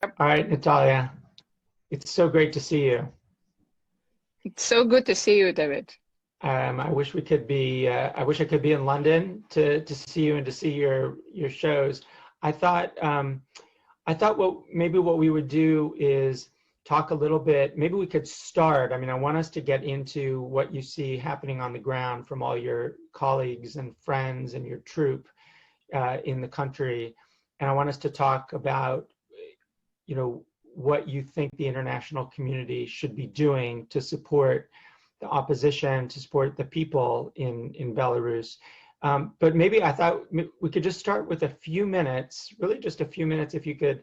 All right, Natalia, it's so great to see you. It's so good to see you, David. I wish we could be. I wish I could be in London to see you and to see your shows. I thought I thought what we would do is talk a little bit. Maybe we could start. I mean, I want us to get into what you see happening on the ground from all your colleagues and friends and your troop in the country, and I want us to talk about what you think the international community should be doing to support the opposition, to support the people in Belarus. But maybe I thought we could just start with a few minutes, really just a few minutes, if you could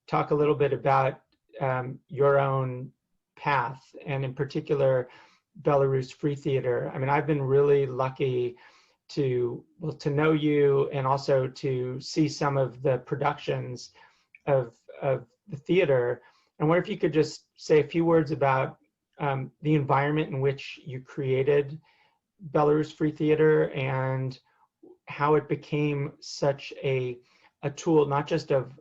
talk a little bit about your own path, and in particular, Belarus Free Theater. I mean, I've been really lucky to know you and also to see some of the productions of the theater. I wonder if you could just say a few words about the environment in which you created Belarus Free Theater and how it became such a tool, not just of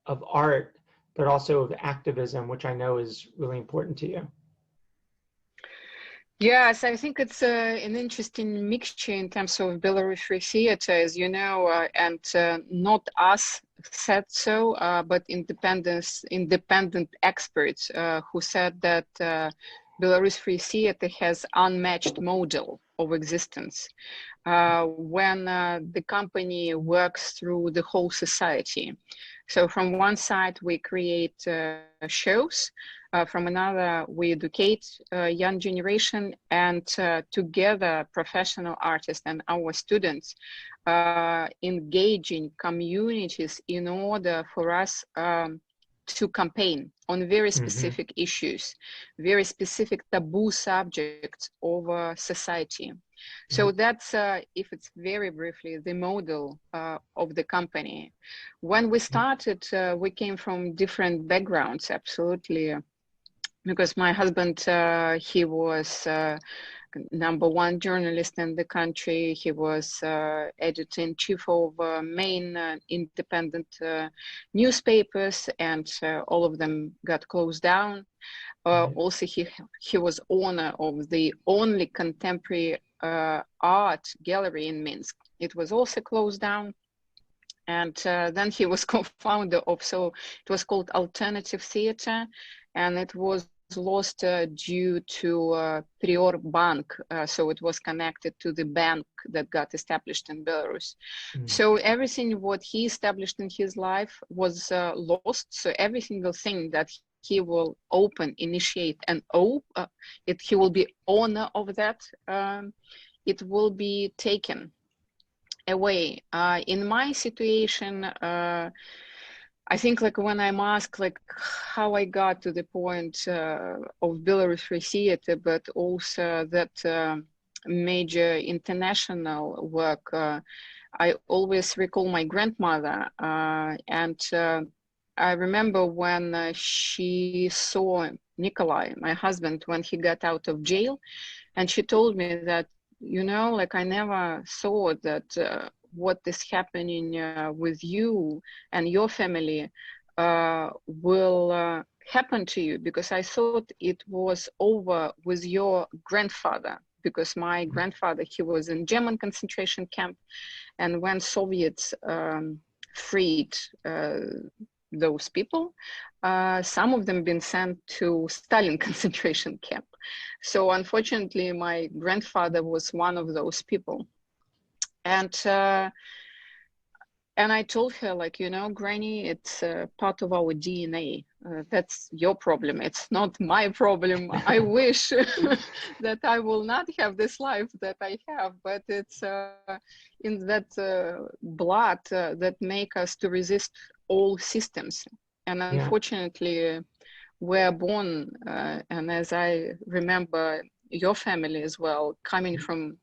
art, but also of activism, which I know is really important to you. Yes, I think it's an interesting mixture in terms of Belarus Free Theater, as you know, and not us said so, but independent experts who said that Belarus Free Theater has unmatched model of existence when the company works through the whole society. So from one side, we create shows. From another, we educate young generation, and together, professional artists and our students engaging communities in order for us to campaign on very specific issues, very specific taboo subjects of society. So that's, if it's very briefly, the model of the company. When we started, we came from different backgrounds, absolutely. Because my husband, he was #1 journalist in the country. He was editor-in-chief of main independent newspapers, and all of them got closed down. Also, he was owner of the only contemporary art gallery in Minsk. It was also closed down. And then he was co-founder of, so it was called Alternative Theater, and it was lost due to Prior Bank, so it was connected to the bank that got established in Belarus. So everything what he established in his life was lost. So every single thing that he will open, initiate, and he will be owner of that. It will be taken away. In my situation, I think like when I'm asked like how I got to the point of Belarus Free Theater, but also that major international work, I always recall my grandmother, and I remember when she saw Nikolai, my husband, when he got out of jail, and she told me that, you know, like I never thought that what is happening with you and your family will happen to you, because I thought it was over with your grandfather, because my grandfather, he was in German concentration camp, and when Soviets freed those people, some of them been sent to Stalin concentration camp. So unfortunately, my grandfather was one of those people. And I told her, like, you know, Granny, it's part of our DNA. That's your problem. It's not my problem. I wish that I will not have this life that I have, but it's in that blood that make us to resist all systems. And unfortunately, we're born, and as I remember your family as well, coming from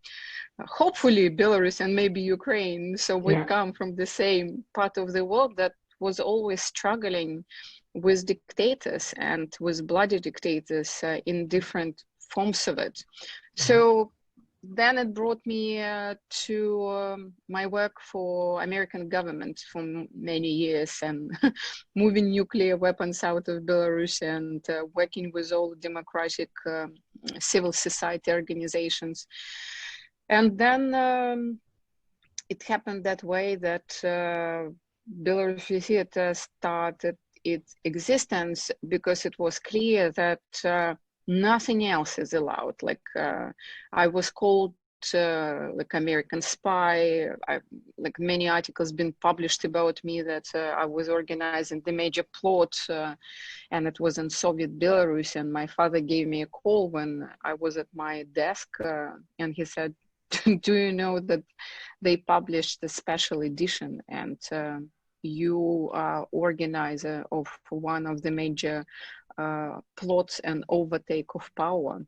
hopefully Belarus and maybe Ukraine. So we come from the same part of the world that was always struggling with dictators and with bloody dictators in different forms of it. So then it brought me to my work for American government for many years, and moving nuclear weapons out of Belarus, and working with all democratic civil society organizations. And then it happened that way that Belarus Free Theatre started its existence because it was clear that nothing else is allowed. Like I was called like American spy. Like many articles been published about me that I was organizing the major plot, and it was in Soviet Belarus. And my father gave me a call when I was at my desk, and he said, "Do you know that they published a special edition, and you are organizer of one of the major plots and overtake of power?"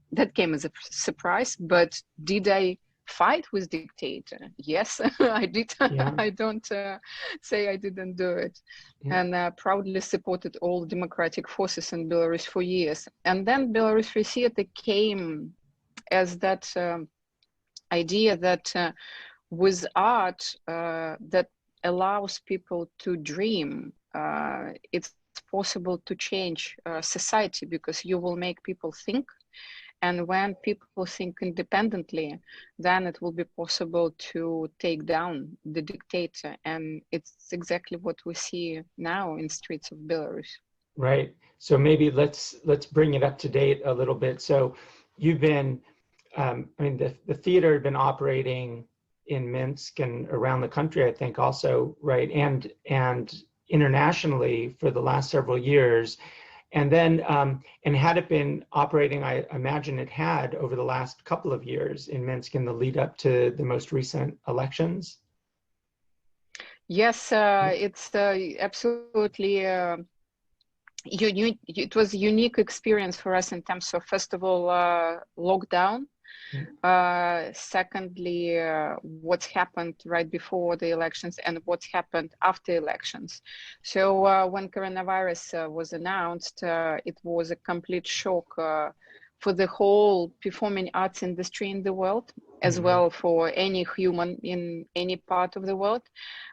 That came as a surprise. But did I fight with dictator? Yes, I did. Yeah. I don't say I didn't do it. Yeah. And proudly supported all democratic forces in Belarus for years. And then Belarus Free Theatre came as that idea that with art that allows people to dream, it's possible to change society, because you will make people think. And when people think independently, then it will be possible to take down the dictator. And it's exactly what we see now in streets of Belarus. Right. So maybe let's bring it up to date a little bit. So you've been, I mean, the theater had been operating in Minsk and around the country, I think also, right? And internationally for the last several years. And then, and had it been operating, I imagine it had over the last couple of years in Minsk in the lead up to the most recent elections? Yes, it's absolutely unique. It was a unique experience for us in terms of, first of all, lockdown. Secondly, what's happened right before the elections and what's happened after elections. So when coronavirus was announced, it was a complete shock for the whole performing arts industry in the world, as well for any human in any part of the world.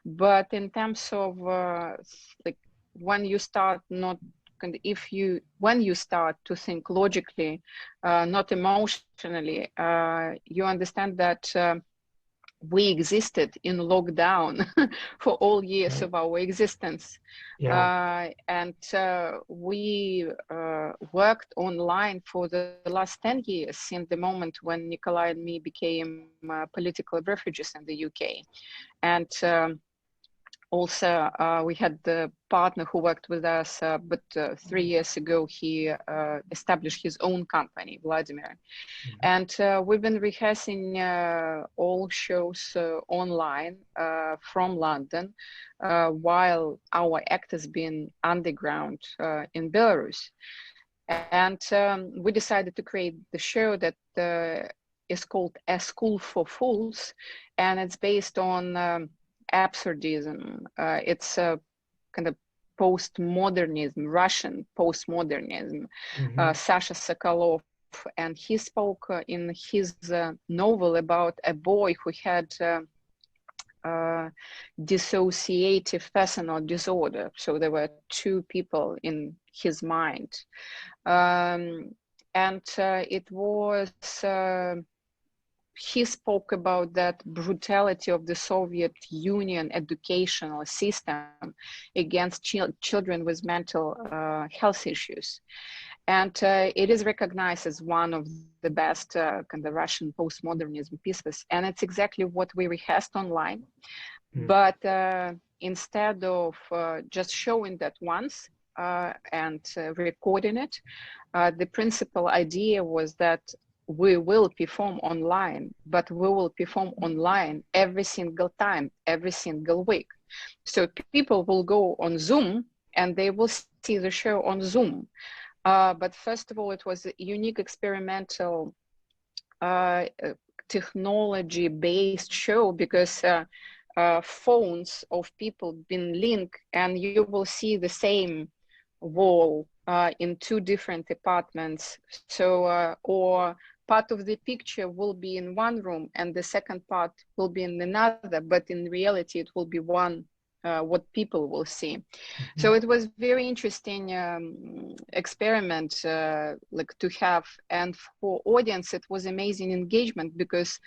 But in terms of like when you start not when you start to think logically, not emotionally, you understand that we existed in lockdown for all years of our existence. Yeah. And we worked online for the last 10 years, since the moment when Nikolai and me became political refugees in the UK. And also, we had the partner who worked with us, but 3 years ago, he established his own company, Vladimir. And we've been rehearsing all shows online from London, while our actors been underground in Belarus. And we decided to create the show that is called A School for Fools, and it's based on absurdism. It's a kind of postmodernism, Russian postmodernism. Sasha Sokolov, and he spoke in his novel about a boy who had dissociative personal disorder. So there were two people in his mind. And it was he spoke about that brutality of the Soviet Union educational system against children with mental health issues. And it is recognized as one of the best kind of Russian postmodernism pieces. And it's exactly what we rehearsed online. But instead of just showing that once and recording it, the principal idea was that we will perform online, but we will perform online every single time, every single week. So people will go on Zoom and they will see the show on Zoom. But first of all, it was a unique experimental technology-based show, because phones of people been linked, and you will see the same wall in two different apartments. So, or part of the picture will be in one room and the second part will be in another, but in reality it will be one, what people will see. So it was very interesting experiment like to have, and for audience it was amazing engagement, because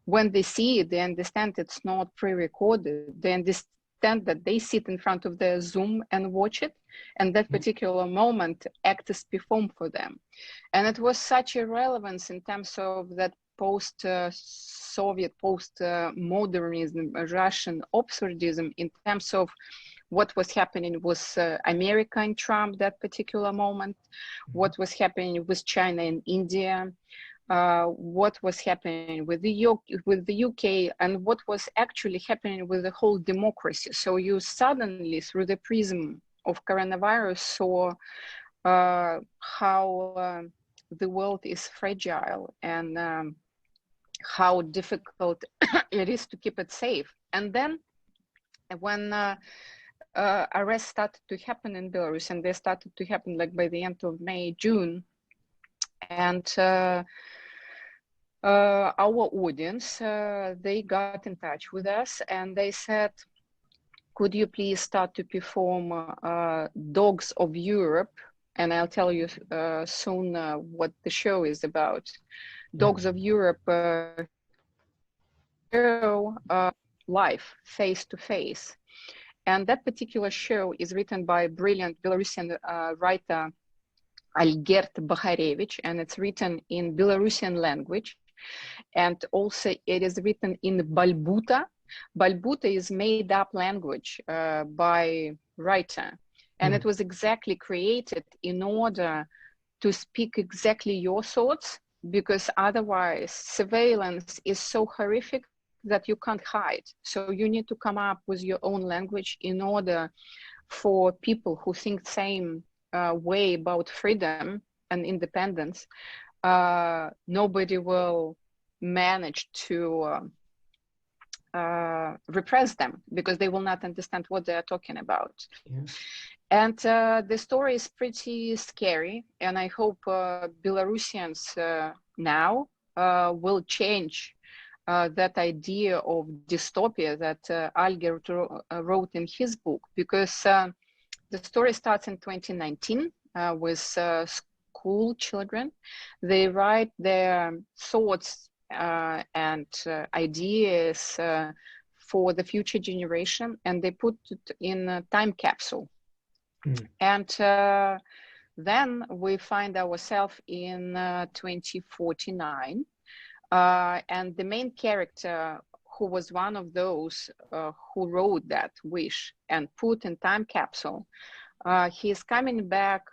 when they see it, they understand it's not pre-recorded. They understand that they sit in front of their Zoom and watch it, and that particular moment actors perform for them. And it was such a relevance in terms of that post-Soviet, post-modernism, Russian absurdism, in terms of what was happening with America and Trump that particular moment, what was happening with China and India, what was happening with the UK, and what was actually happening with the whole democracy. So you suddenly, through the prism of coronavirus, saw how the world is fragile, and how difficult it is to keep it safe. And then when arrests started to happen in Belarus, and they started to happen like by the end of May, June, and our audience, they got in touch with us and they said, could you please start to perform Dogs of Europe? And I'll tell you soon what the show is about. Dogs of Europe show live, face to face. And that particular show is written by a brilliant Belarusian writer, Algert Bakharevich, and it's written in Belarusian language. And also it is written in Balbuta. Balbuta is made up language by writer. And it was exactly created in order to speak exactly your thoughts, because otherwise surveillance is so horrific that you can't hide. So you need to come up with your own language in order for people who think same way about freedom and independence. Nobody will manage to repress them, because they will not understand what they are talking about. Yeah. And the story is pretty scary, and I hope Belarusians now will change that idea of dystopia that Alger wrote in his book, because the story starts in 2019 with school children. They write their thoughts and ideas for the future generation, and they put it in a time capsule. And then we find ourselves in 2049, and the main character, who was one of those who wrote that wish and put in time capsule, he is coming back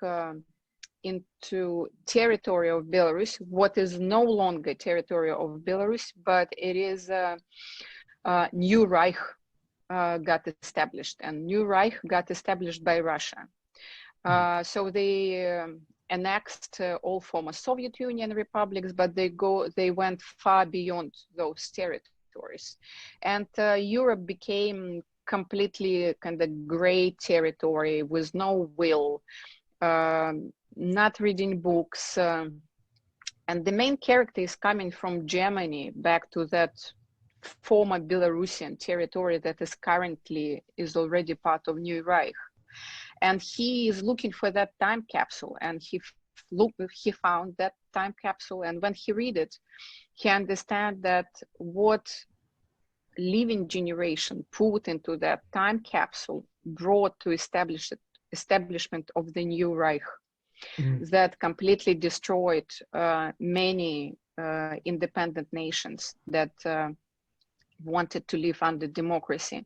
into territory of Belarus, what is no longer territory of Belarus, but it is New Reich got established, and New Reich got established by Russia. So they annexed all former Soviet Union republics, but they went far beyond those territories. And Europe became completely kind of gray territory with no will, not reading books. And the main character is coming from Germany back to that former Belarusian territory that is already part of New Reich. And he is looking for that time capsule, and he found that time capsule. And when he read it, he understands that what living generation put into that time capsule brought to establishment of the New Reich, that completely destroyed many independent nations that wanted to live under democracy.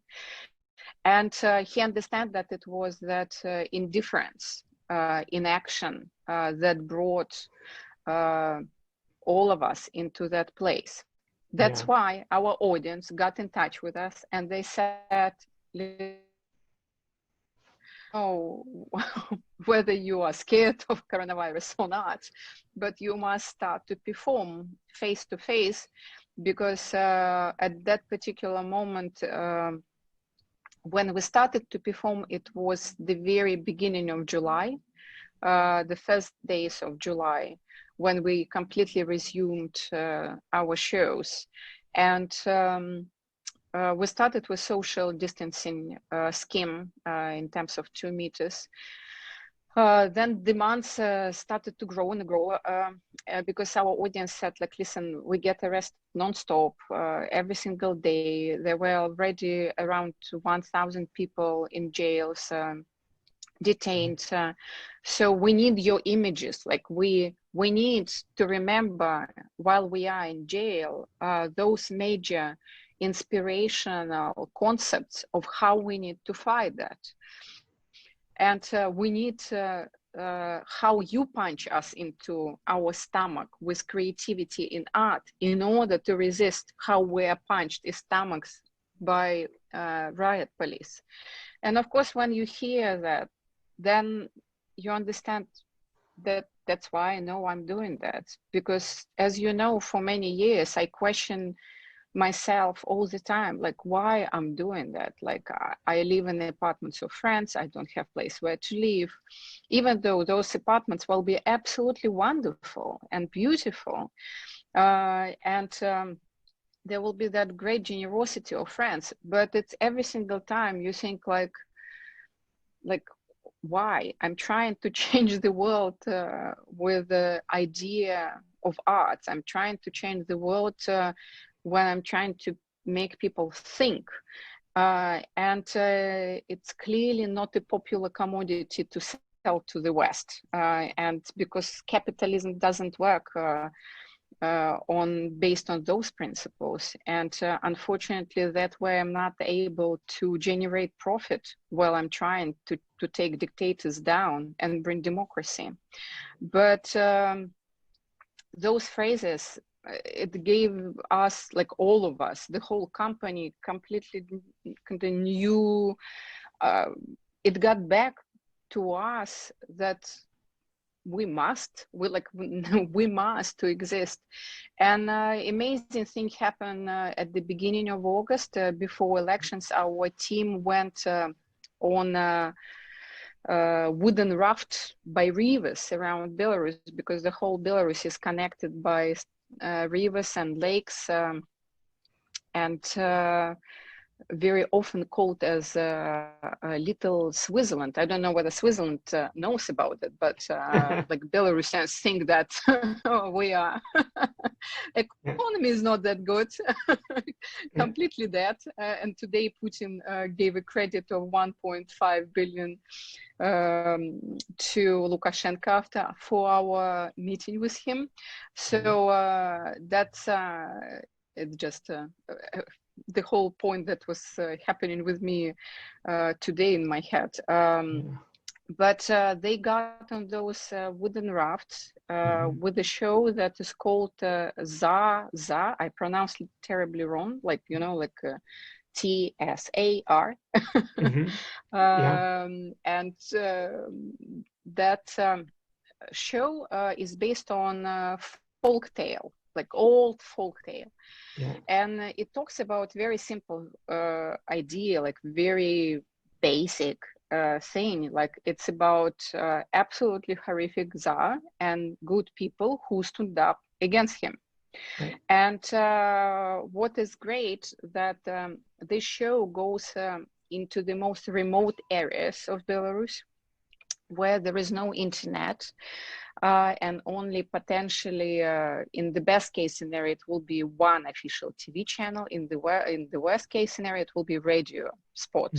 And he understands that it was that indifference, inaction that brought all of us into that place. That's why our audience got in touch with us, and they said, oh, whether you are scared of coronavirus or not, but you must start to perform face to face, because at that particular moment, when we started to perform, it was the very beginning of July, the first days of July, when we completely resumed our shows. And we started with social distancing scheme in terms of 2 meters. Then demands started to grow and grow because our audience said, like, listen, we get arrested nonstop every single day. There were already around 1,000 people in jails, detained. So we need your images. Like we need to remember while we are in jail, those major inspirational concepts of how we need to fight that. And we need how you punch us into our stomach with creativity in art in order to resist how we are punched in stomachs by riot police. And of course, when you hear that, then you understand that that's why I know I'm doing that. Because as you know, for many years, I questioned myself all the time, like why I'm doing that. Like I live in the apartments of friends, I don't have place where to live, even though those apartments will be absolutely wonderful and beautiful, and there will be that great generosity of friends, but it's every single time you think like why? I'm trying to change the world with the idea of art. I'm trying to change the world when I'm trying to make people think. And it's clearly not a popular commodity to sell to the West. And because capitalism doesn't work based on those principles. And unfortunately, that's why I'm not able to generate profit while I'm trying to take dictators down and bring democracy. But those phrases, it gave us, like all of us, the whole company, completely new, it got back to us that we must to exist. And amazing thing happened at the beginning of August. Before elections, our team went on wooden raft by rivers around Belarus, because the whole Belarus is connected by rivers and lakes, and very often called as little Switzerland. I don't know whether Switzerland knows about it, but like Belarusians think that we are economy is not that good, completely dead. And today Putin gave a credit of 1.5 billion to Lukashenko for our meeting with him. So that's it's just the whole point that was happening with me today in my head. But they got on those wooden rafts with a show that is called Za. I pronounced it terribly wrong, like, you know, like TSAR. And that show is based on folk tale, like old folk tale. And it talks about very simple idea, like very basic thing. Like it's about absolutely horrific Tsar and good people who stood up against him. And what is great that this show goes into the most remote areas of Belarus, where there is no internet, and only potentially, in the best case scenario, it will be one official TV channel. In the worst case scenario, it will be radio spot,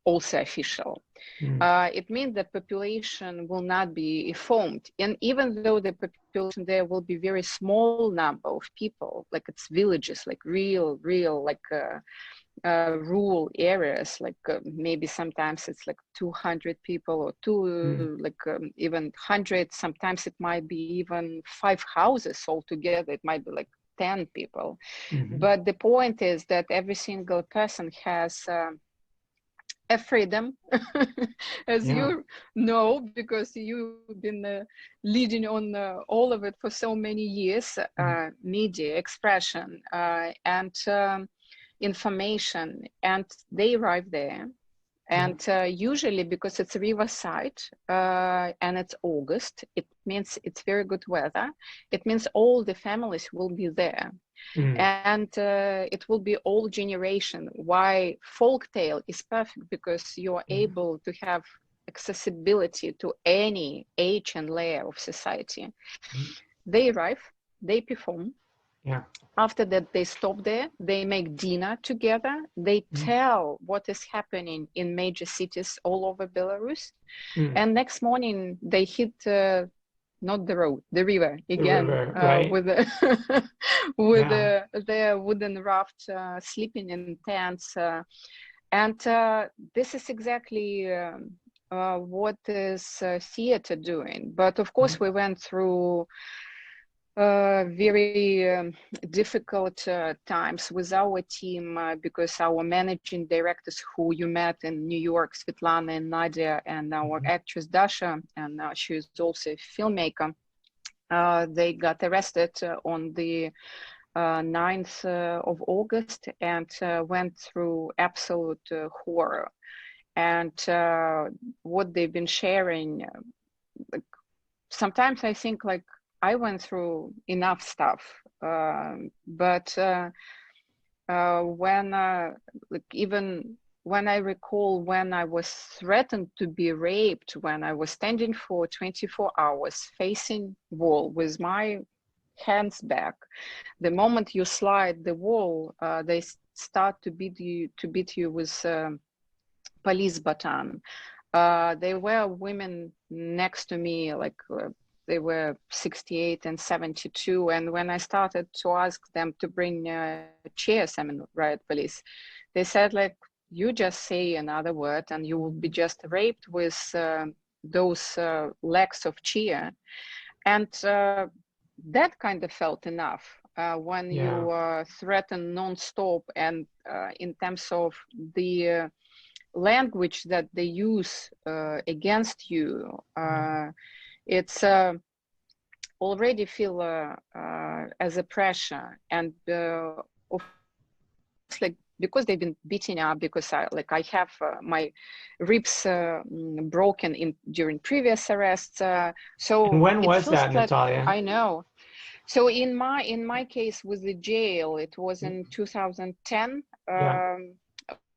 also official. It means that population will not be informed, and even though the population there will be very small number of people, like it's villages, like real like rural areas, like maybe sometimes it's like 200 people or even 100. Sometimes it might be even 5 houses altogether. It might be like 10 people. But the point is that every single person has a freedom, as you know, because you've been leading on all of it for so many years, media, expression, and information. And they arrive there And usually, because it's riverside and it's August, it means it's very good weather. It means all the families will be there. And it will be all generation. Why folktale is perfect, because you are able to have accessibility to any age and layer of society. They arrive, they perform. After that, they stop there, they make dinner together, they tell what is happening in major cities all over Belarus. And next morning, they hit not the road, the river again, the river, right? with the, with their wooden raft, sleeping in tents. And this is exactly what is theater doing. But of course, we went through very difficult times with our team because our managing directors, who you met in New York, Svetlana and Nadia, and our actress Dasha, and she is also a filmmaker, they got arrested on the 9th of August and went through absolute horror. And what they've been sharing, like, sometimes I think like I went through enough stuff, but when like even when I recall when I was threatened to be raped, when I was standing for 24 hours facing wall with my hands back, the moment you slide the wall, they start to beat you with police baton. There were women next to me, like they were 68 and 72. And when I started to ask them to bring chairs, I mean, riot police, they said, like, you just say another word and you will be just raped with those legs of chair. And that kind of felt enough when you threaten non-stop, and in terms of the language that they use against you, it's already feel as a pressure. And of like, because they've been beating up, because I have my ribs broken during previous arrests. So and when was that, like, Natalia? I know. So in my case with the jail, it was in 2010.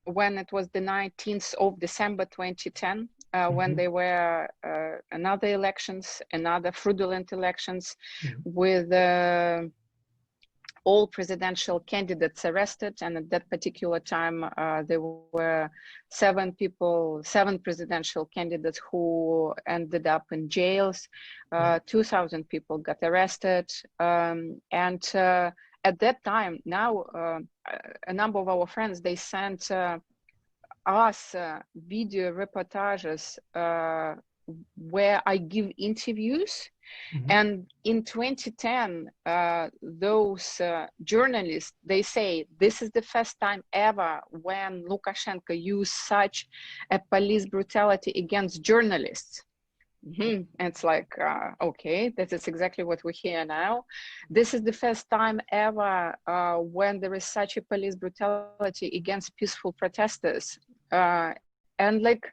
When it was the 19th of December 2010, when there were another elections, another fraudulent elections, with all presidential candidates arrested. And at that particular time, there were 7 presidential candidates who ended up in jails. 2,000 people got arrested. And at that time, now a number of our friends, they sent us video reportages where I give interviews. And in 2010, those journalists, they say, this is the first time ever when Lukashenko used such a police brutality against journalists. And it's like, okay, that is exactly what we hear now. This is the first time ever when there is such a police brutality against peaceful protesters. And like,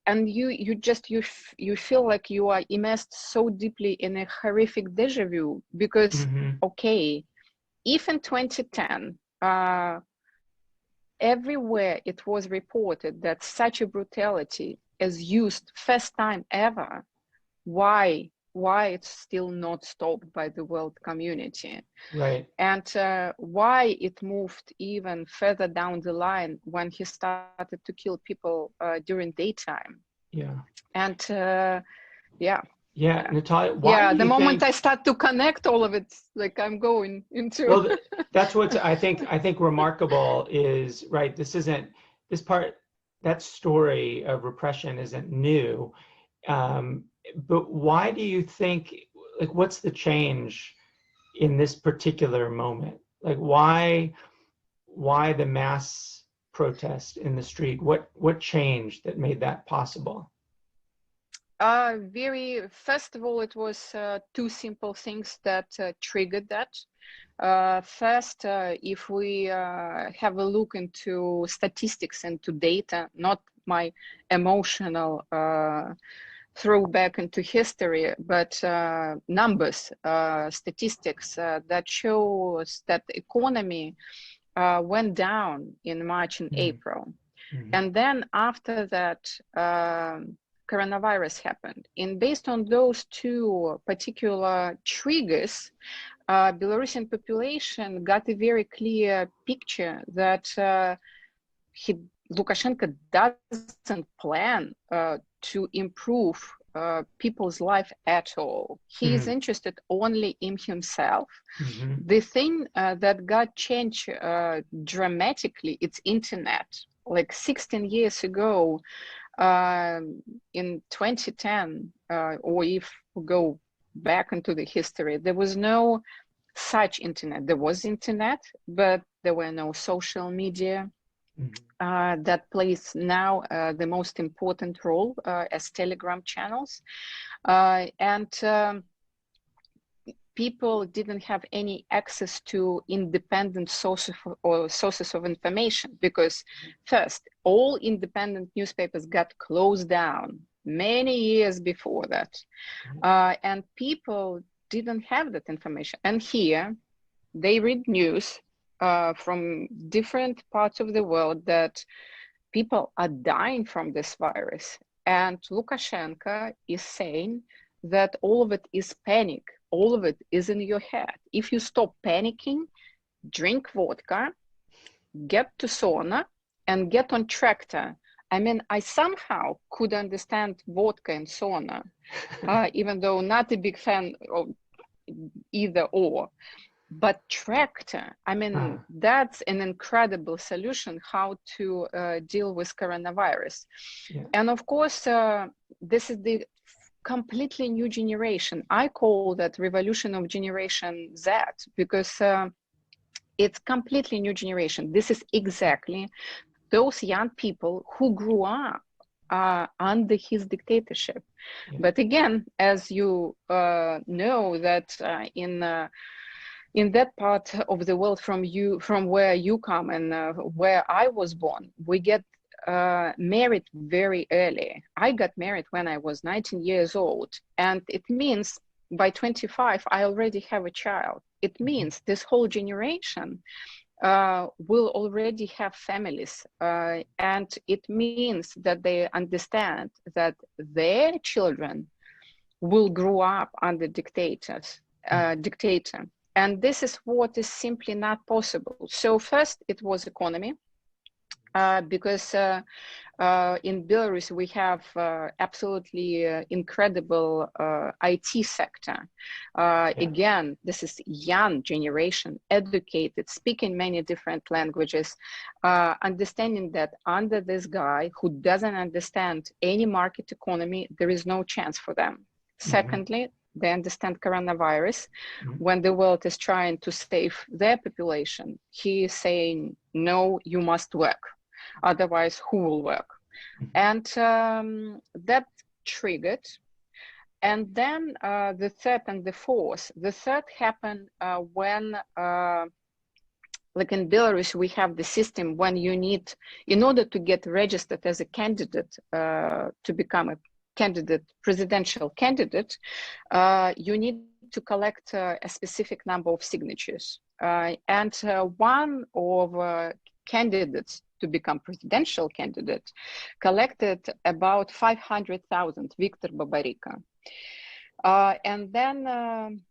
and you feel like you are immersed so deeply in a horrific deja vu, because okay, if in 2010 everywhere it was reported that such a brutality is used first time ever, why it's still not stopped by the world community? Right. And why it moved even further down the line when he started to kill people during daytime. And Natalia, why do the you moment think... I start to connect all of it, like I'm going into... Well, that's what I think remarkable is, right, that story of repression isn't new. But why do you think, like, what's the change in this particular moment? Like, why the mass protest in the street? What changed that made that possible? First of all, it was 2 simple things that triggered that. First, if we have a look into statistics and to data, not my emotional throwback into history, but numbers, statistics that shows that the economy went down in March and April. And then after that, coronavirus happened. And based on those two particular triggers, Belarusian population got a very clear picture that Lukashenko doesn't plan to improve people's life at all. He is interested only in himself. The thing that got changed dramatically, it's internet. Like 16 years ago, in 2010, or if we go back into the history, there was no such internet. There was internet, but there were no social media. That plays now the most important role as Telegram channels. And people didn't have any access to independent sources of information, because first, all independent newspapers got closed down many years before that. And people didn't have that information. And here, they read news from different parts of the world that people are dying from this virus. And Lukashenko is saying that all of it is panic. All of it is in your head. If you stop panicking, drink vodka, get to sauna, and get on tractor. I mean, I somehow could understand vodka and sauna, even though not a big fan of either or. But tractor, I mean, that's an incredible solution how to deal with coronavirus. And of course, this is the completely new generation. I call that revolution of Generation Z, because it's completely new generation. This is exactly those young people who grew up under his dictatorship. But again, as you know, that in that part of the world from where you come and where I was born, we get married very early. I got married when I was 19 years old, and it means by 25 I already have a child. It means this whole generation will already have families, and it means that they understand that their children will grow up under dictator. And this is what is simply not possible. So first it was economy, because in Belarus we have absolutely incredible IT sector. Again, this is young generation, educated, speaking many different languages, understanding that under this guy who doesn't understand any market economy, there is no chance for them. Secondly, they understand coronavirus. When the world is trying to save their population, he is saying, no, you must work. Otherwise, who will work? And that triggered. And then the third and the fourth. The third happened when, like in Belarus, we have the system when you need, in order to get registered as a candidate, to become a candidate, presidential candidate, you need to collect a specific number of signatures. And one of candidates to become presidential candidate collected about 500,000, Viktor Babarika. And then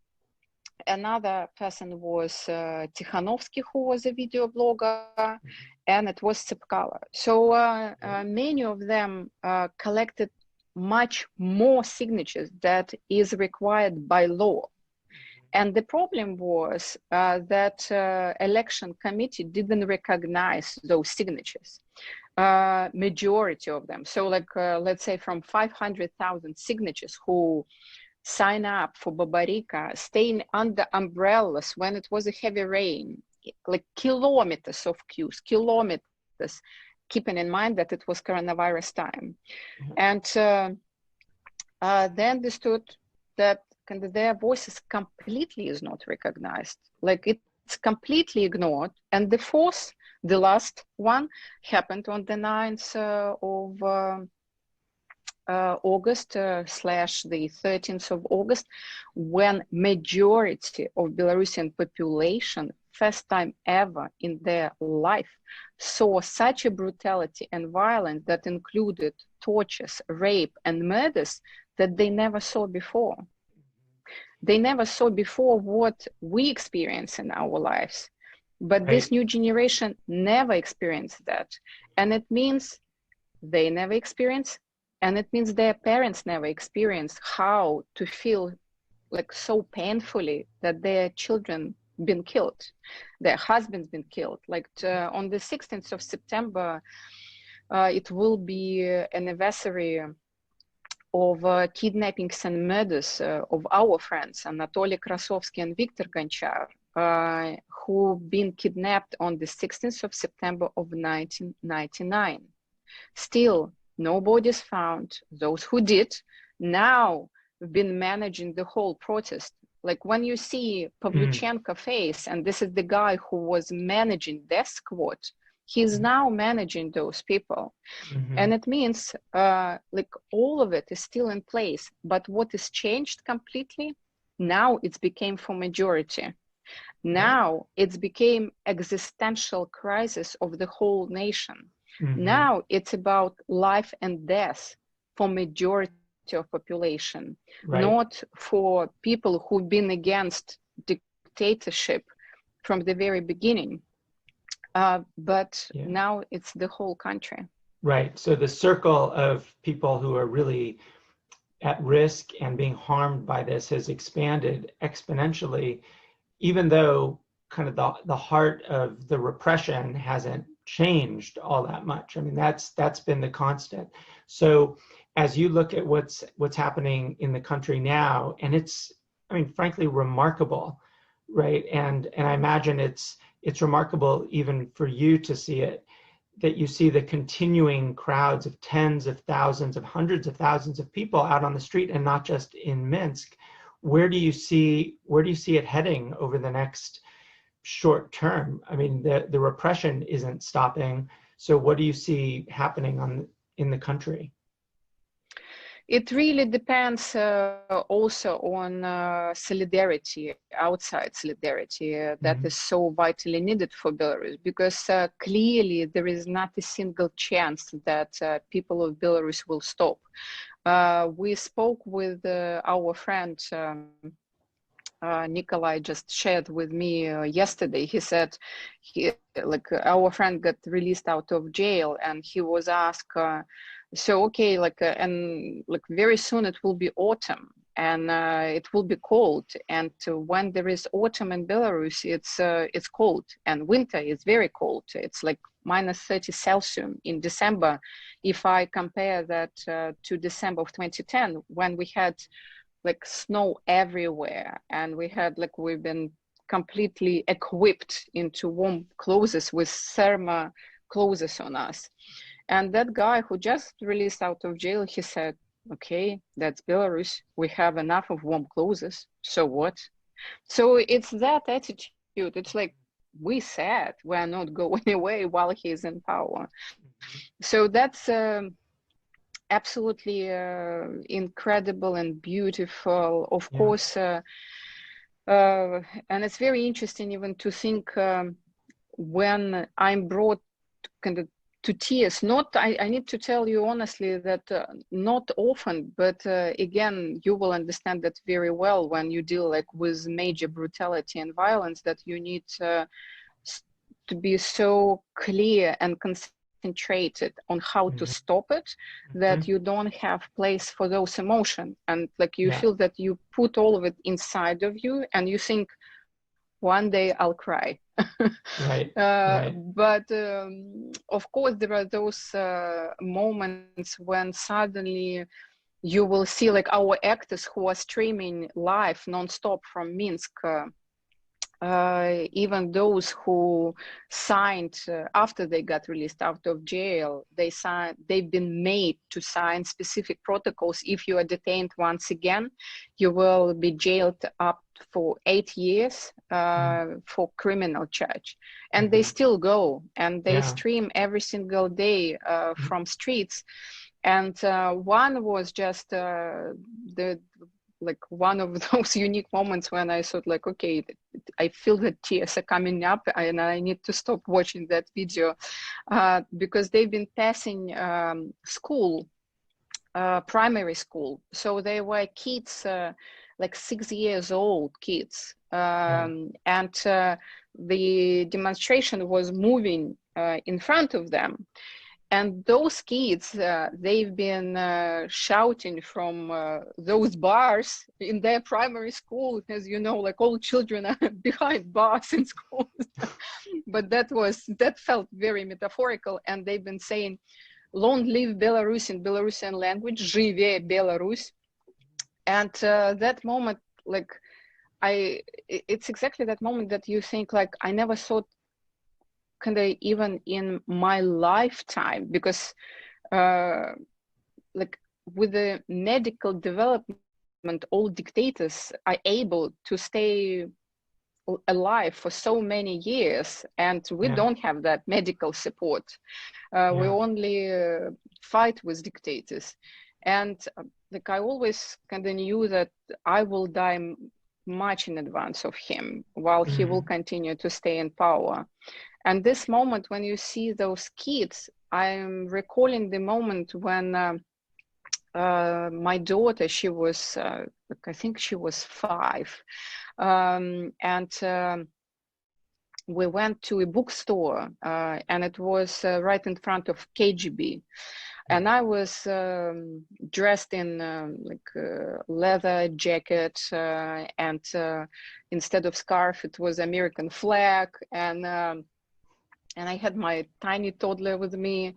another person was Tikhanovsky, who was a video blogger, and it was Tsepkala. So many of them collected much more signatures that is required by law. And the problem was that election committee didn't recognize those signatures, majority of them. So like, let's say from 500,000 signatures who sign up for Babarika, staying under umbrellas when it was a heavy rain, like kilometers of queues, kilometers, keeping in mind that it was coronavirus time. And they understood that their voices completely is not recognized, like it's completely ignored. And the fourth The last one happened on the 9th of August slash the 13th of August, when majority of Belarusian population, first time ever in their life, saw such a brutality and violence that included tortures, rape, and murders that they never saw before. They never saw before what we experience in our lives. But this new generation never experienced that. And it means they never experienced, and it means their parents never experienced how to feel like so painfully that their children been killed, their husbands been killed. Like on the 16th of September, it will be an anniversary of kidnappings and murders of our friends, Natalia and Viktor Gonchar, who been kidnapped on the 16th of September of 1999. Still, no bodies found. Those who did now have been managing the whole protest. Like when you see Pavlyuchenko face, and this is the guy who was managing their squad, he's now managing those people. And it means like all of it is still in place, but what is changed completely, now it's became for majority. Now it's became existential crisis of the whole nation. Now it's about life and death for majority of population, not for people who've been against dictatorship from the very beginning. But now it's the whole country. Right. So the circle of people who are really at risk and being harmed by this has expanded exponentially, even though kind of the heart of the repression hasn't changed all that much. I mean, that's been the constant. So as you look at what's happening in the country now, and it's, I mean, frankly, remarkable, right? And I imagine it's remarkable even for you to see it, that you see the continuing crowds of tens of thousands of hundreds of thousands of people out on the street, and not just in Minsk. Where do you see it heading over the next short term? I mean, the repression isn't stopping. So what do you see happening in the country? It really depends also on solidarity, outside solidarity, that is so vitally needed for Belarus, because clearly there is not a single chance that people of Belarus will stop. We spoke with our friend Nikolai just shared with me yesterday. He said, our friend got released out of jail, and he was asked, so okay, and very soon it will be autumn, and it will be cold, and when there is autumn in Belarus, it's cold, and winter is very cold. It's like -30 Celsius in December. If I compare that to December of 2010, when we had like snow everywhere, and we had we've been completely equipped into warm clothes with thermal clothes on us. And that guy who just released out of jail, he said, okay, that's Belarus. We have enough of warm clothes. So what? So it's that attitude. It's like, we said we're not going away while he's in power. So that's absolutely incredible and beautiful, of course. And it's very interesting even to think when I'm brought kind of to tears. I need to tell you honestly that not often, but again, you will understand that very well when you deal with major brutality and violence, that you need to be so clear and concentrated on how to stop it, that you don't have place for those emotions, and you feel that you put all of it inside of you, and you think, one day I'll cry. Right. But of course, there are those moments when suddenly you will see our actors who are streaming live non-stop from Minsk, even those who signed after they got released out of jail, they've been made to sign specific protocols. If you are detained once again, you will be jailed up for 8 years for criminal charge. And they still go and they stream every single day from streets. And one was just one of those unique moments when I thought like, okay, I feel the tears are coming up and I need to stop watching that video because they've been passing school, primary school. So they were kids, like 6 years old kids. And the demonstration was moving in front of them. And those kids, they've been shouting from those bars in their primary school, as you know, like all children are behind bars in schools. But that felt very metaphorical. And they've been saying, "Long live Belarus" in Belarusian language, "Живе Беларусь." And that moment, like, it's exactly that moment that you think, like, I never thought kind of even in my lifetime, because like with the medical development, all dictators are able to stay alive for so many years, and we don't have that medical support. We only fight with dictators. And like I always kind of knew that I will die much in advance of him, while he will continue to stay in power. And this moment when you see those kids, I'm recalling the moment when my daughter, she was, I think she was 5. And we went to a bookstore and it was right in front of KGB. And I was dressed in like a leather jacket and instead of scarf, it was American flag. And I had my tiny toddler with me,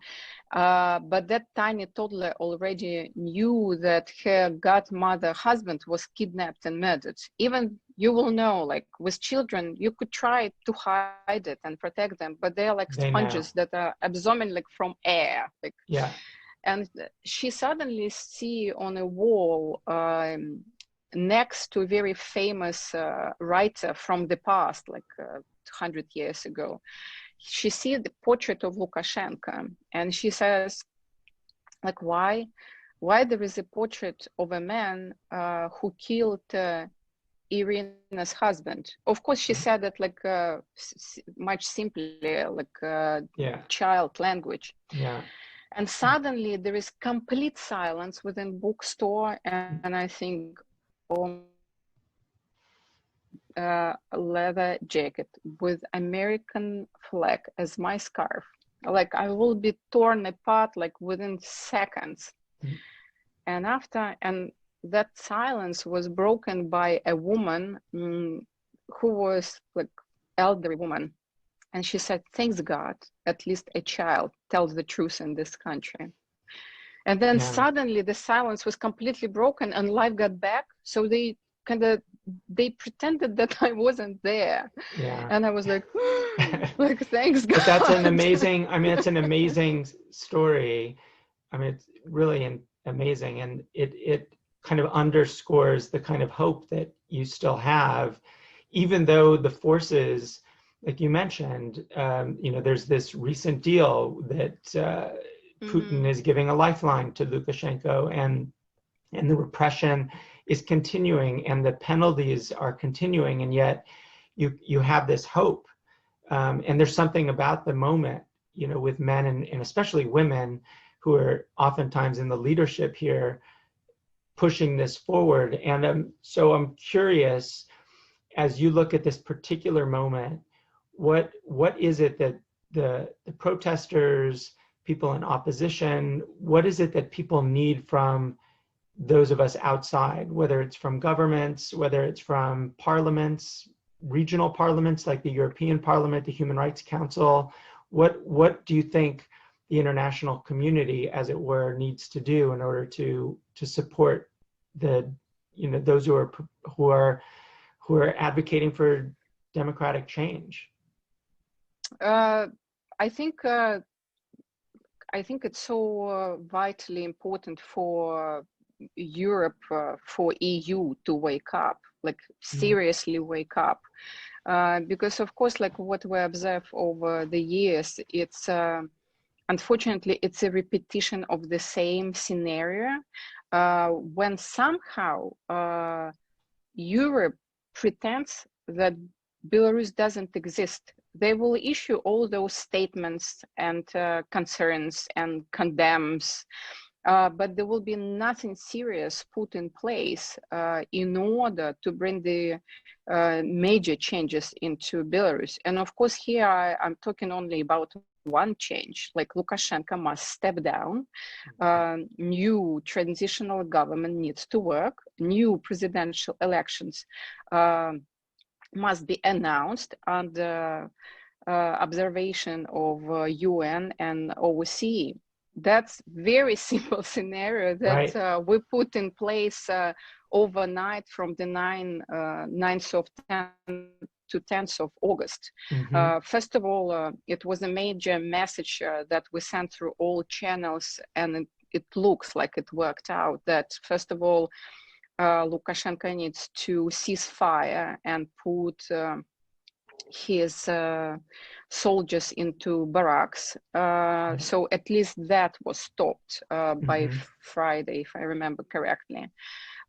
but that tiny toddler already knew that her godmother husband was kidnapped and murdered. Even you will know, like with children, you could try to hide it and protect them, but they're like sponges that are absorbing like from air. Like, and she suddenly see on a wall next to a very famous writer from the past, like 100 years ago. She sees the portrait of Lukashenko and she says, like, why there is a portrait of a man who killed Irina's husband? Of course, she said that like much simply, like child language. And suddenly there is complete silence within bookstore, and I think, oh, leather jacket with American flag as my scarf. Like I will be torn apart like within seconds. And that silence was broken by a woman who was like elderly woman. And she said, "Thanks God, at least a child tells the truth in this country." And then suddenly the silence was completely broken and life got back. So they pretended that I wasn't there. And I was like, like, thanks God. But that's an amazing, I mean, it's an amazing story. I mean, it's really amazing. And it kind of underscores the kind of hope that you still have, even though the forces, like you mentioned, you know, there's this recent deal that Putin is giving a lifeline to Lukashenko, and the repression is continuing and the penalties are continuing, and yet you have this hope. And there's something about the moment, you know, with men and especially women who are oftentimes in the leadership here pushing this forward. And so I'm curious, as you look at this particular moment, what is it that the protesters, people in opposition, what is it that people need from those of us outside, whether it's from governments, whether it's from parliaments, regional parliaments like the European Parliament, the Human Rights Council? What do you think the international community, as it were, needs to do in order to support the, you know, those who are advocating for democratic change? I think it's so vitally important for Europe, for EU to wake up, like seriously wake up, because of course, like what we observe over the years, it's unfortunately it's a repetition of the same scenario, when somehow Europe pretends that Belarus doesn't exist. They will issue all those statements and concerns and condemns, but there will be nothing serious put in place in order to bring the major changes into Belarus. And of course, here I'm talking only about one change, like Lukashenko must step down, new transitional government needs to work, new presidential elections must be announced under observation of UN and OSCE. That's very simple scenario that we put in place overnight from the 9th of 10th to 10th of August. First of all, it was a major message that we sent through all channels, and it looks like it worked out, that first of all, Lukashenko needs to cease fire and put his soldiers into barracks. So at least that was stopped by Friday, if I remember correctly.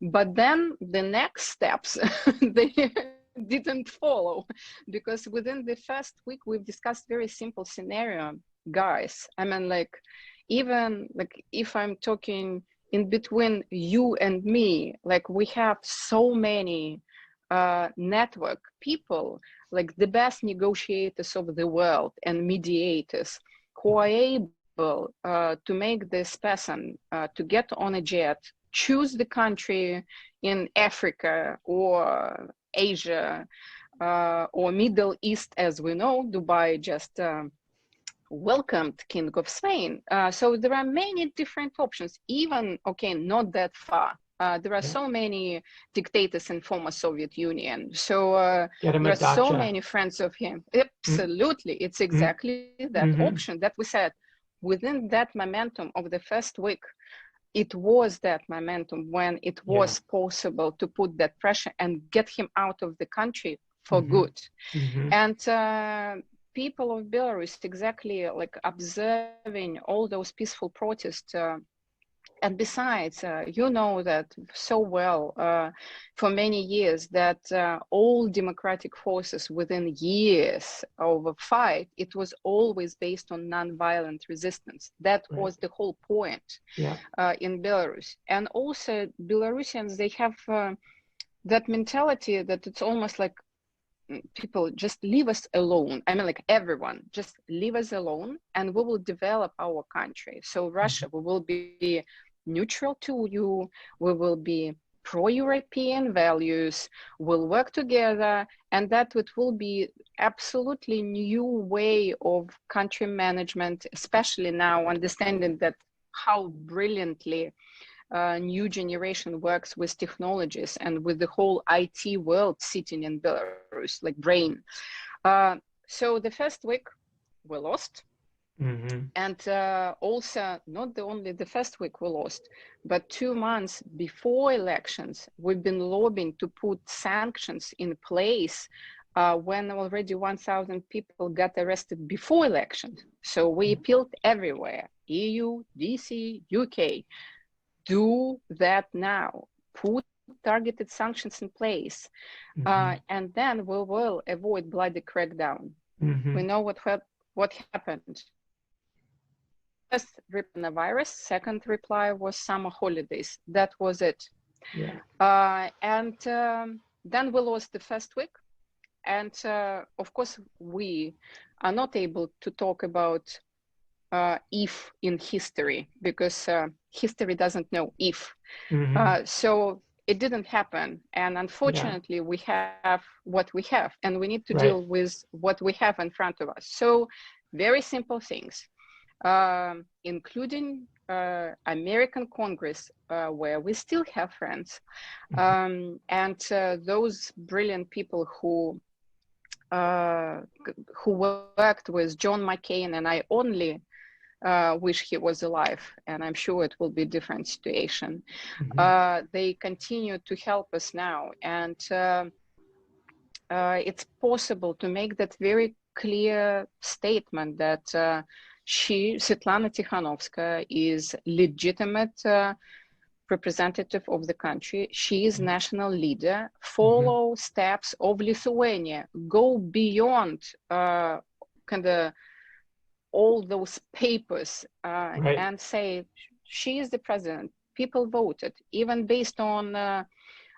But then the next steps, they didn't follow, because within the first week, we've discussed very simple scenario, guys. I mean, like, even like if I'm talking in between you and me, like we have so many network people, like the best negotiators of the world and mediators, who are able to make this person to get on a jet, choose the country in Africa or Asia or Middle East. As we know, Dubai just welcomed King of Spain. So there are many different options, even, okay, not that far. There are so many dictators in former Soviet Union. So there are so many friends of him. Absolutely. It's exactly that option that we said. Within that momentum of the first week, it was that momentum when it was possible to put that pressure and get him out of the country for good. And people of Belarus exactly like observing all those peaceful protests. And besides, you know that so well for many years that all democratic forces within years of a fight, it was always based on non-violent resistance. That was the whole point in Belarus. And also Belarusians, they have that mentality that it's almost like people just leave us alone. I mean, like everyone, just leave us alone and we will develop our country. So Russia, we will be neutral to you, we will be pro-European values, we'll work together, and that it will be absolutely new way of country management, especially now understanding that how brilliantly new generation works with technologies and with the whole IT world sitting in Belarus, like brain. So the first week we lost. And also, not only the first week we lost, but 2 months before elections, we've been lobbying to put sanctions in place when already 1,000 people got arrested before elections. So we appealed everywhere, EU, DC, UK. Do that now. Put targeted sanctions in place, and then we will avoid bloody crackdown. We know what happened. First, coronavirus. Second reply was summer holidays. That was it. And then we lost the first week. And of course, we are not able to talk about if in history, because history doesn't know if. So it didn't happen. And unfortunately, we have what we have, and we need to deal with what we have in front of us. So very simple things, including American Congress, where we still have friends, and those brilliant people who who worked with John McCain, and I only wish he was alive, and I'm sure it will be a different situation. They continue to help us now, and it's possible to make that very clear statement that Svetlana Tikhanovskaya, is legitimate representative of the country. She is national leader. Follow steps of Lithuania. Go beyond kind of all those papers and say she is the president. People voted, even based on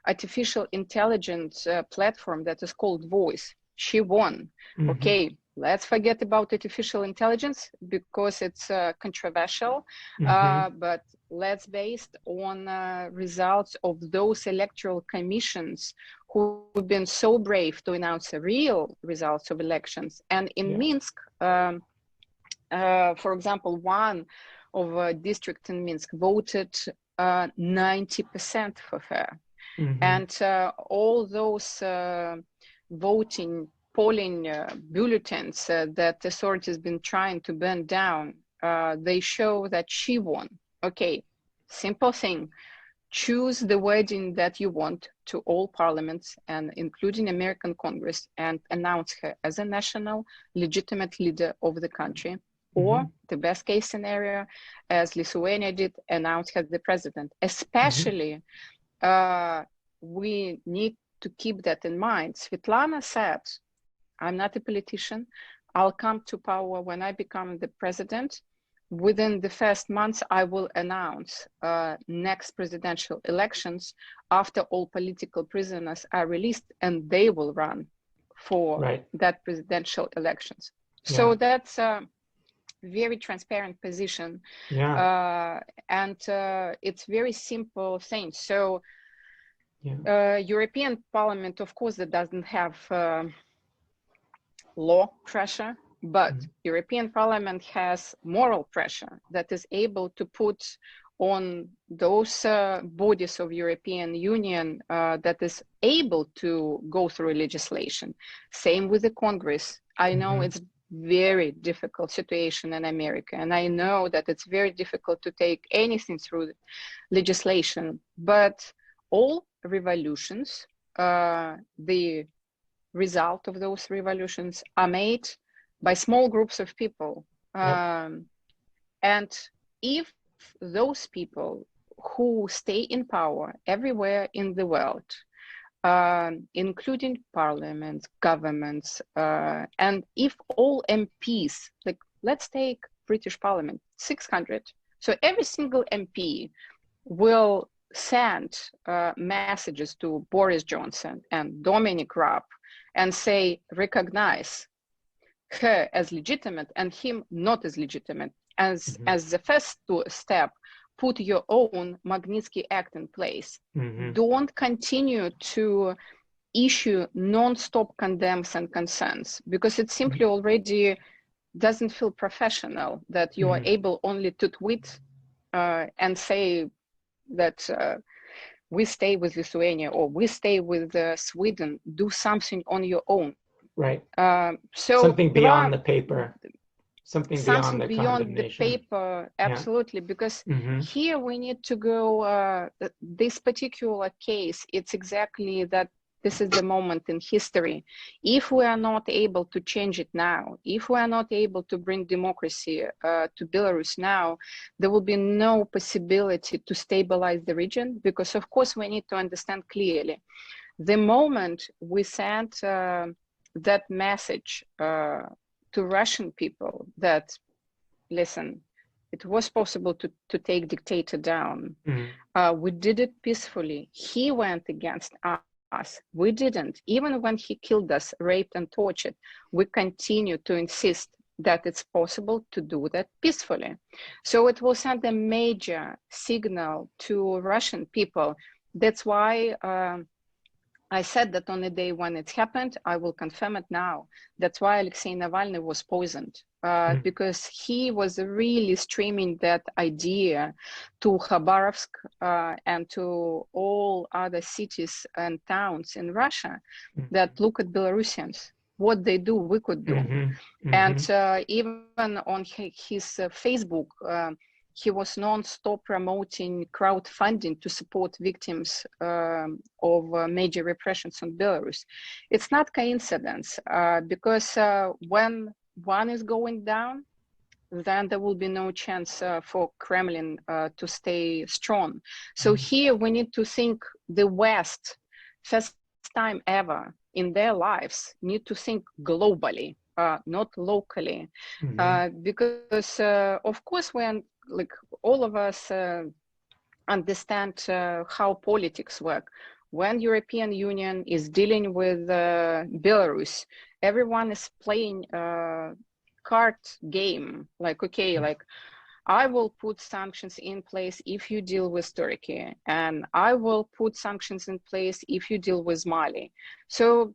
artificial intelligence platform that is called Voice. She won. Okay, let's forget about artificial intelligence because it's controversial, but let's based on results of those electoral commissions who've been so brave to announce the real results of elections. And in Minsk, for example, one of a district in Minsk voted 90% for her. And all those polling bulletins that authorities have been trying to burn down, they show that she won. Okay, simple thing. Choose the wording that you want to all parliaments, and including American Congress, and announce her as a national legitimate leader of the country. Or the best case scenario, as Lithuania did, announce her the president. Especially, we need to keep that in mind. Svetlana said, I'm not a politician. I'll come to power when I become the president. Within the first months, I will announce next presidential elections after all political prisoners are released, and they will run for that presidential elections. So that's a very transparent position. And it's very simple thing. So European Parliament, of course, that doesn't have law pressure, but European Parliament has moral pressure that is able to put on those bodies of European Union that is able to go through legislation. Same with the Congress. I know it's very difficult situation in America, and I know that it's very difficult to take anything through legislation, but all revolutions, the result of those revolutions are made by small groups of people. And if those people who stay in power everywhere in the world, including parliaments, governments, and if all MPs, like let's take British Parliament, 600. So every single MP will send messages to Boris Johnson and Dominic Raab and say, recognize her as legitimate and him not as legitimate. As the first step, put your own Magnitsky Act in place. Don't continue to issue non-stop condemns and consents, because it simply already doesn't feel professional that you are able only to tweet and say that we stay with Lithuania or we stay with Sweden. Do something on your own. So something beyond the paper. Something beyond the paper, absolutely, because here we need to go, this particular case, it's exactly that this is the moment in history. If we are not able to change it now, if we are not able to bring democracy to Belarus now, there will be no possibility to stabilize the region, because of course we need to understand clearly. The moment we send that message to Russian people that, listen, it was possible to take dictator down. We did it peacefully. He went against us. We didn't. Even when he killed us, raped and tortured, we continue to insist that it's possible to do that peacefully. So it will send a major signal to Russian people. That's why I said that on the day when it happened, I will confirm it now. That's why Alexei Navalny was poisoned, because he was really streaming that idea to Khabarovsk and to all other cities and towns in Russia that look at Belarusians. what they do, we could do. And even on his Facebook, he was non-stop promoting crowdfunding to support victims of major repressions in Belarus. It's not coincidence, because when one is going down, then there will be no chance for Kremlin to stay strong. So here we need to think the West, first time ever in their lives, need to think globally, not locally. Because of course, when like all of us understand how politics work, when European Union is dealing with Belarus, everyone is playing card game, like, okay, like I will put sanctions in place if you deal with Turkey, and I will put sanctions in place if you deal with Mali. So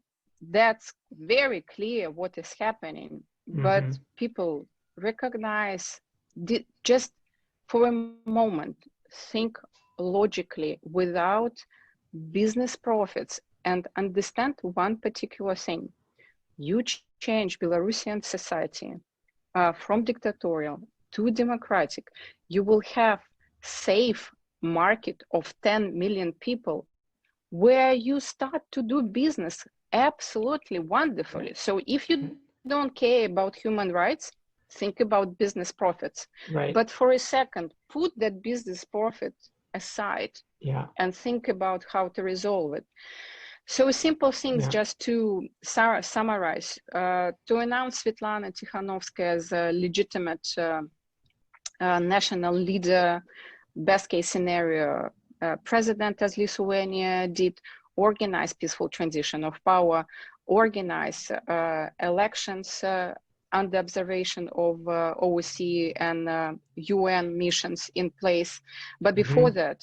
that's very clear what is happening, but people recognize, just for a moment, think logically without business profits and understand one particular thing. You change Belarusian society from dictatorial to democratic, you will have safe market of 10 million people where you start to do business absolutely wonderfully. So if you don't care about human rights, think about business profits. Right. But for a second, put that business profit aside and think about how to resolve it. So simple things, just to summarize, to announce Svetlana Tikhanovskaya as a legitimate national leader, best case scenario, president as Lithuania did, organize peaceful transition of power, organize elections under observation of OSCE and UN missions in place. But before that,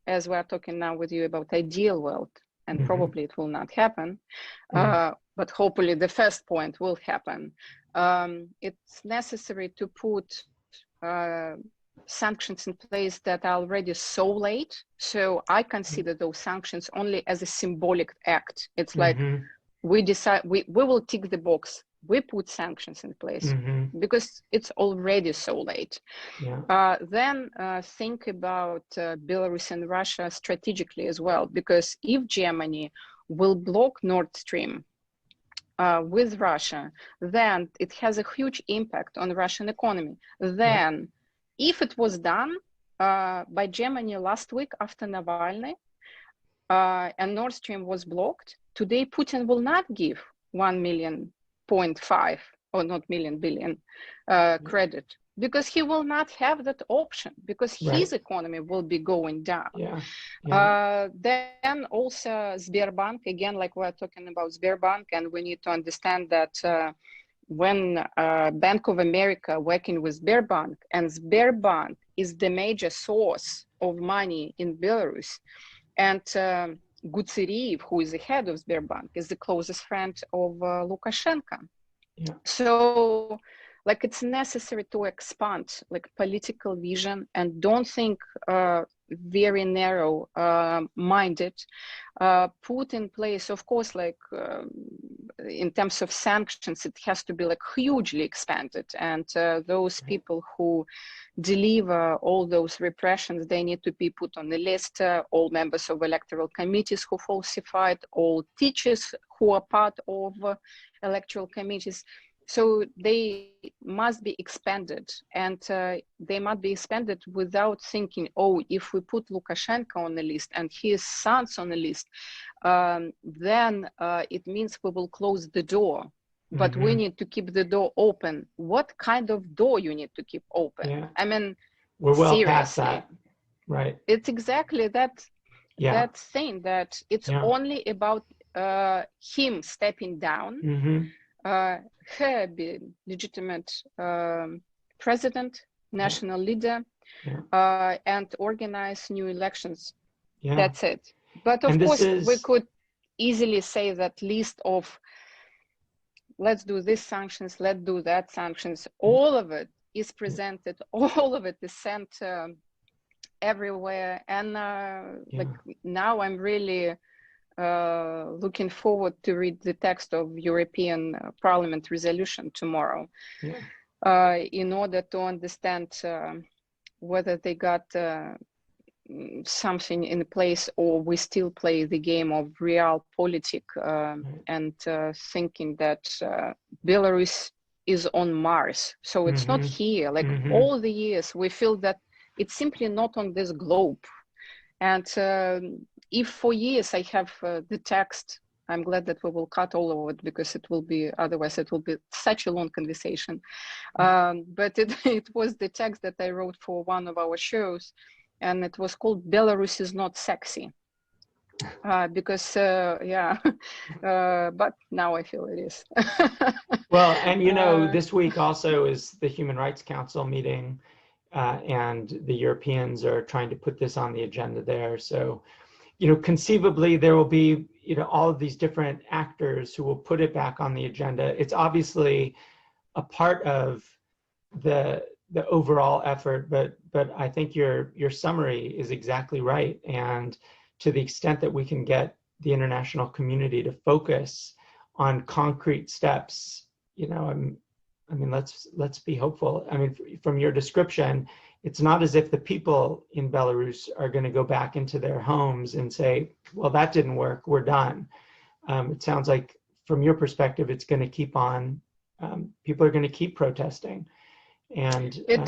as we're talking now with you about ideal world, and probably it will not happen, but hopefully the first point will happen. It's necessary to put sanctions in place that are already so late. So I consider those sanctions only as a symbolic act. It's like we decide, we will tick the box. We put sanctions in place because it's already so late. Then think about Belarus and Russia strategically as well, because if Germany will block Nord Stream with Russia, then it has a huge impact on the Russian economy. Then if it was done by Germany last week after Navalny and Nord Stream was blocked, today Putin will not give 1.5 million or not billion credit, because he will not have that option, because his economy will be going down. Then also Sberbank, again, like we're talking about Sberbank, and we need to understand that when Bank of America working with Sberbank, and Sberbank is the major source of money in Belarus, and Gutseriev, who is the head of Sberbank, is the closest friend of Lukashenko. So like it's necessary to expand like political vision, and don't think very narrow minded. Put in place, of course, like in terms of sanctions, it has to be like hugely expanded, and those people who deliver all those repressions, they need to be put on the list. All members of electoral committees who falsified, all teachers who are part of electoral committees. So they must be expanded, and they must be expanded without thinking, oh, if we put Lukashenko on the list and his sons on the list, then it means we will close the door. But we need to keep the door open. What kind of door you need to keep open? I mean, we're well seriously, past that, right? It's exactly that, that thing that it's only about him stepping down, her being legitimate president, national leader, and organize new elections. That's it. But of course, we could easily say that list of let's do this sanctions, let's do that sanctions. All of it is presented, all of it is sent everywhere. And like now I'm really looking forward to read the text of European Parliament resolution tomorrow, in order to understand whether they got something in place, or we still play the game of realpolitik, and thinking that Belarus is on Mars. So it's not here. Like all the years, we feel that it's simply not on this globe. And if for years I have the text, I'm glad that we will cut all of it, because it will be, otherwise it will be such a long conversation. But it was the text that I wrote for one of our shows, and it was called "Belarus is not sexy." Because but now I feel it is. Well, and this week also is the Human Rights Council meeting, and the Europeans are trying to put this on the agenda there. So, conceivably there will be, all of these different actors who will put it back on the agenda. It's obviously a part of the overall effort, but I think your summary is exactly right. And to the extent that we can get the international community to focus on concrete steps, let's be hopeful. I mean, from your description, it's not as if the people in Belarus are going to go back into their homes and say, well, that didn't work, we're done. It sounds like from your perspective, it's going to keep on, people are going to keep protesting. And it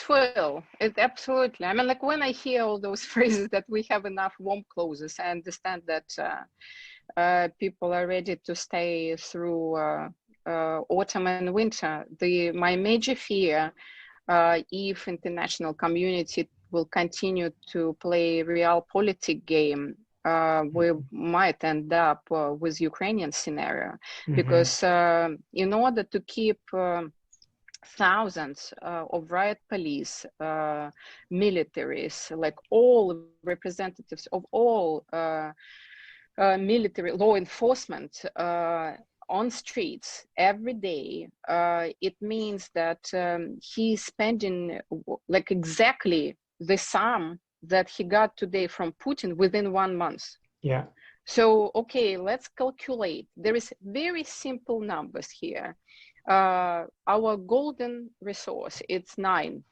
will. It absolutely. I mean, like when I hear all those phrases that we have enough warm clothes, I understand that people are ready to stay through autumn and winter. My major fear, if international community will continue to play realpolitik game, we might end up with Ukrainian scenario, because in order to keep thousands of riot police, militaries, like all representatives of all military law enforcement on streets every day, it means that he's spending like exactly the sum that he got today from Putin within 1 month. Yeah. So, okay, let's calculate. There is very simple numbers here. Our golden resource, it's 9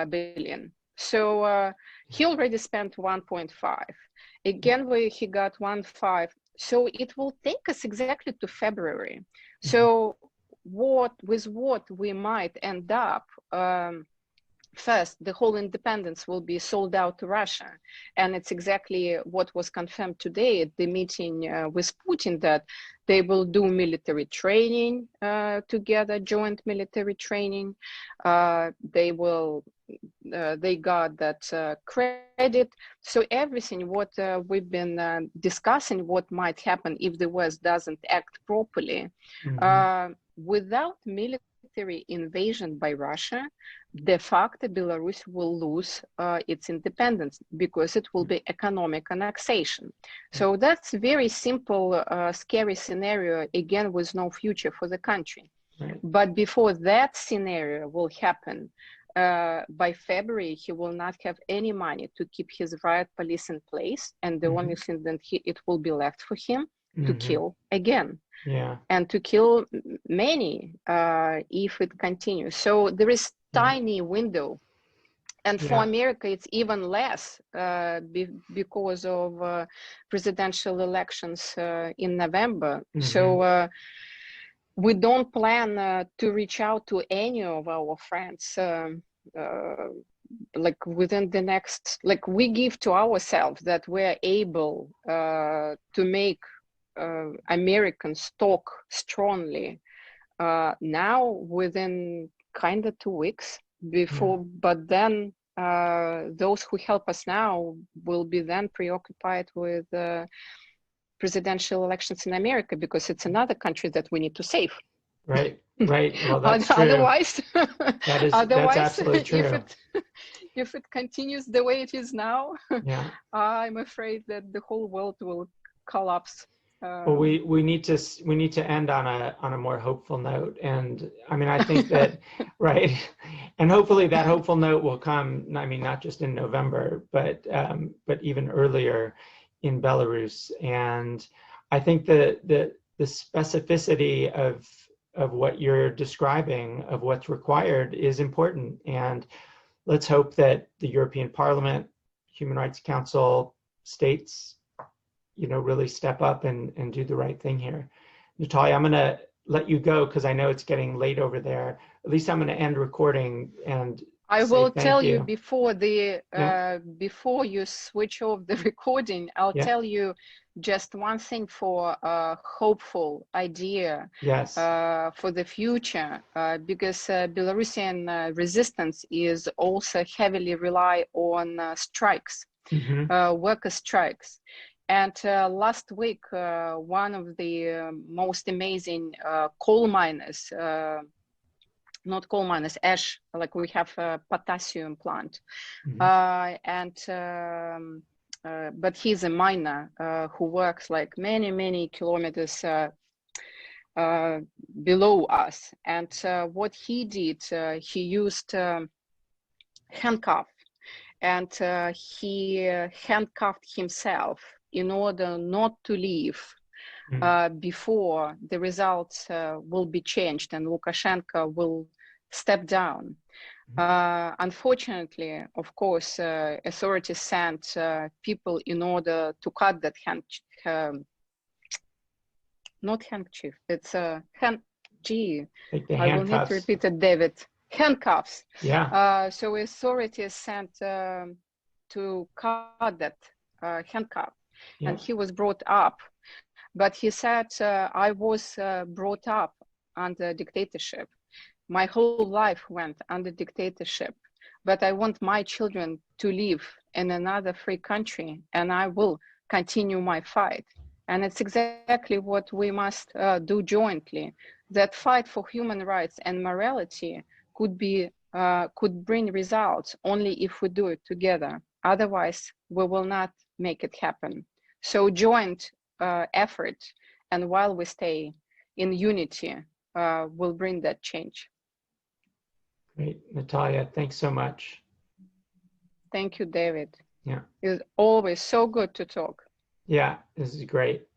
billion. So he already spent 1.5. Again, he got 1.5. So it will take us exactly to February. So what we might end up, first, the whole independence will be sold out to Russia. And it's exactly what was confirmed today at the meeting with Putin, that they will do military training together, joint military training. They got that credit. So everything what we've been discussing, what might happen if the West doesn't act properly, without military invasion by Russia, de facto Belarus will lose its independence, because it will be economic annexation. So that's very simple, scary scenario, again, with no future for the country. Right. But before that scenario will happen, by February, he will not have any money to keep his riot police in place. And the only thing that it will be left for him to kill again. Yeah. And to kill many if it continues. So there is tiny window. And for America, it's even less because of presidential elections in November. So we don't plan to reach out to any of our friends like within the next, like we give to ourselves that we're able to make Americans talk strongly now within kind of 2 weeks before, but then those who help us now will be then preoccupied with presidential elections in America, because it's another country that we need to save. Right. Well, that's true. Otherwise, that's absolutely true. If it continues the way it is now, I'm afraid that the whole world will collapse. Well, we need to end on a more hopeful note, and I mean, I think that right, and hopefully that hopeful note will come. I mean, not just in November, but even earlier in Belarus. And I think the specificity of what you're describing, of what's required, is important. And let's hope that the European Parliament, Human Rights Council, states, really step up and do the right thing here. Natalia, I'm going to let you go because I know it's getting late over there. At least I'm going to end recording and I say will thank tell you. you before Yeah. before you switch off the recording, I'll Yeah. tell you just one thing for a hopeful idea Yes. for the future, because Belarusian resistance is also heavily rely on strikes, worker strikes. And last week, one of the most amazing coal miners, not coal miners, ash, like we have a potassium plant. But he's a miner who works like many kilometers below us. And what he did, he used handcuff, and he handcuffed himself in order not to leave before the results will be changed and Lukashenko will step down. Unfortunately, of course, authorities sent people in order to cut that not handkerchief, it's a Like the I will need to repeat it, David. Handcuffs. Yeah. So authorities sent to cut that handcuff, and he was brought up. But he said, I was brought up under dictatorship. My whole life went under dictatorship, but I want my children to live in another free country, and I will continue my fight. And it's exactly what we must do jointly. That fight for human rights and morality could bring results only if we do it together. Otherwise, we will not make it happen. So joint effort, and while we stay in unity, will bring that change. Great. Natalia, thanks so much. Thank you, David. Yeah. It's always so good to talk. Yeah, this is great.